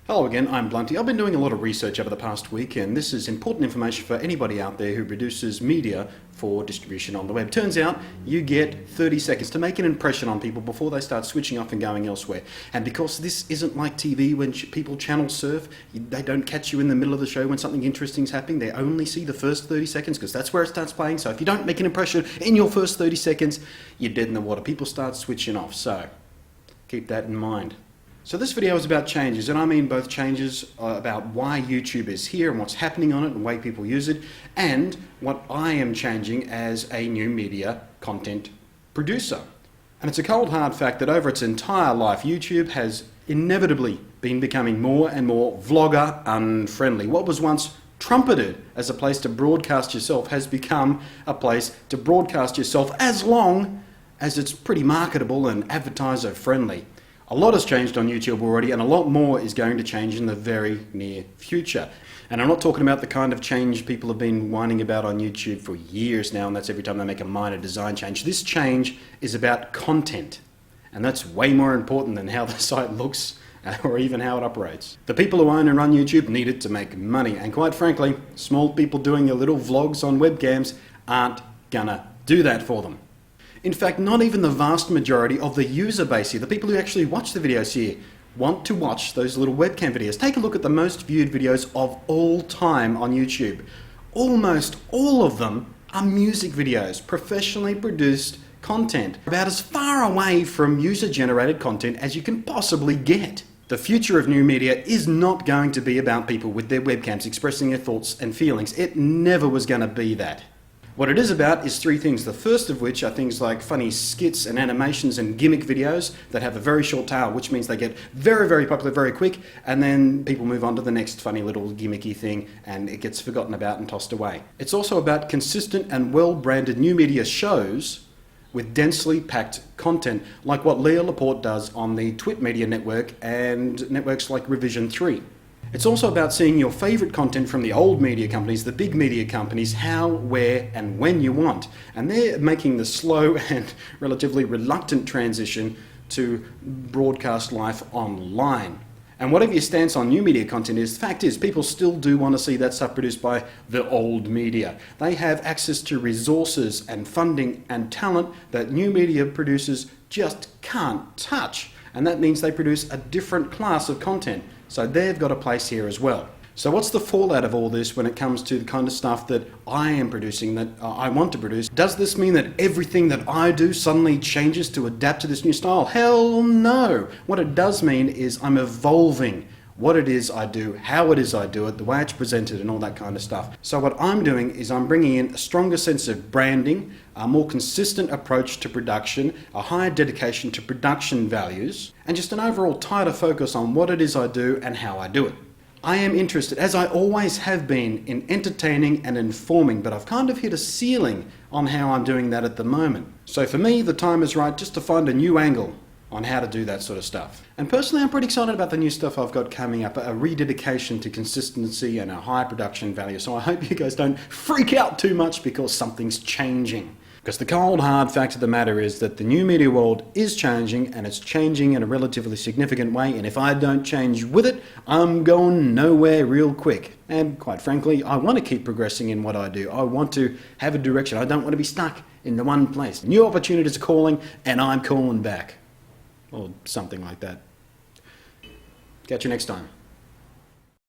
Hello again, I'm Blunty. I've been doing a lot of research over the past week, and this is important information for anybody out there who produces media for distribution on the web. Turns out you get 30 seconds to make an impression on people before they start switching off and going elsewhere. And because this isn't like TV when people channel surf, they don't catch you in the middle of the show when something interesting is happening. They only see the first 30 seconds because that's where it starts playing. So if you don't make an impression in your first 30 seconds, you're dead in the water. People start switching off. So keep that in mind. So this video is about changes, and I mean both changes about why YouTube is here and what's happening on it and the way people use it, and what I am changing as a new media content producer. And it's a cold hard fact that over its entire life, YouTube has inevitably been becoming more and more vlogger unfriendly. What was once trumpeted as a place to broadcast yourself has become a place to broadcast yourself as long as it's pretty marketable and advertiser friendly. A lot has changed on YouTube already, and a lot more is going to change in the very near future. And I'm not talking about the kind of change people have been whining about on YouTube for years now, and that's every time they make a minor design change. This change is about content, and that's way more important than how the site looks or even how it operates. The people who own and run YouTube need it to make money, and quite frankly, small people doing their little vlogs on webcams aren't gonna do that for them. In fact, not even the vast majority of the user base here, the people who actually watch the videos here, want to watch those little webcam videos. Take a look at the most viewed videos of all time on YouTube. Almost all of them are music videos, professionally produced content, about as far away from user-generated content as you can possibly get. The future of new media is not going to be about people with their webcams expressing their thoughts and feelings. It never was going to be that. What it is about is three things, the first of which are things like funny skits and animations and gimmick videos that have a very short tail, which means they get very, very popular very quick, and then people move on to the next funny little gimmicky thing and it gets forgotten about and tossed away. It's also about consistent and well-branded new media shows with densely packed content, like what Leah Laporte does on the Twit Media Network and networks like Revision 3. It's also about seeing your favourite content from the old media companies, the big media companies, how, where and when you want. And they're making the slow and relatively reluctant transition to broadcast life online. And whatever your stance on new media content is, the fact is people still do want to see that stuff produced by the old media. They have access to resources and funding and talent that new media producers just can't touch. And that means they produce a different class of content. So they've got a place here as well. So what's the fallout of all this when it comes to the kind of stuff that I am producing, that I want to produce? Does this mean that everything that I do suddenly changes to adapt to this new style? Hell no! What it does mean is I'm evolving what it is I do, how it is I do it, the way it's presented and all that kind of stuff. So what I'm doing is I'm bringing in a stronger sense of branding, a more consistent approach to production, a higher dedication to production values, and just an overall tighter focus on what it is I do and how I do it. I am interested, as I always have been, in entertaining and informing, but I've kind of hit a ceiling on how I'm doing that at the moment. So for me, the time is right just to find a new angle on how to do that sort of stuff. And personally, I'm pretty excited about the new stuff I've got coming up, a rededication to consistency and a high production value. So I hope you guys don't freak out too much because something's changing. Because the cold hard fact of the matter is that the new media world is changing, and it's changing in a relatively significant way, and if I don't change with it, I'm going nowhere real quick. And quite frankly, I want to keep progressing in what I do. I want to have a direction. I don't want to be stuck in the one place. New opportunities are calling, and I'm calling back. Or something like that. Catch you next time.